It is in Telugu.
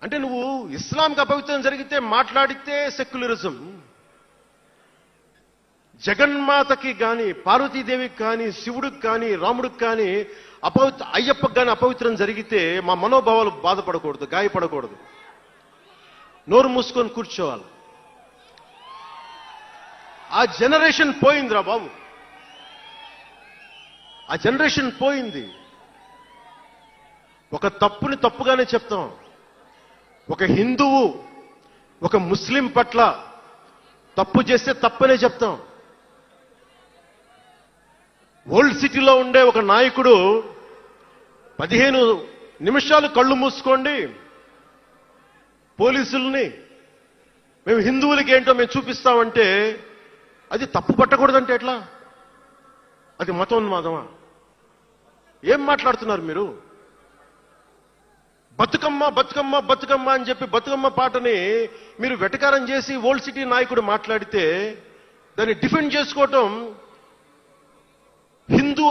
అంటే నువ్వు ఇస్లాంకి అపవిత్రం జరిగితే మాట్లాడితే సెక్యులరిజం, జగన్మాతకి కానీ పార్వతీదేవికి కానీ శివుడికి కానీ రాముడికి కానీ అయ్యప్పకి కానీ అపవిత్రం జరిగితే మా మనోభావాలు బాధపడకూడదు, గాయపడకూడదు, నోరు మూసుకొని కూర్చోవాలి. ఆ జనరేషన్ పోయిందిరా బాబు, ఆ జనరేషన్ పోయింది. ఒక తప్పుని తప్పుగానే చెప్తాం. ఒక హిందువు ఒక ముస్లిం పట్ల తప్పు చేస్తే తప్పనే చెప్తాం. ఓల్డ్ సిటీలో ఉండే ఒక నాయకుడు 15 నిమిషాలు కళ్ళు మూసుకోండి, పోలీసుల్ని మేము హిందువులకి ఏంటో మేము చూపిస్తామంటే అది తప్పు పట్టకూడదంటే ఎట్లా? అది మతోన్మాదమా? ఏం మాట్లాడుతున్నారు మీరు? బతుకమ్మ బతుకమ్మ బతుకమ్మ అని చెప్పి బతుకమ్మ పాటని మీరు వెటకారం చేసి ఓల్డ్ సిటీ నాయకుడు మాట్లాడితే దాన్ని డిఫెండ్ చేసుకోవటం హిందూ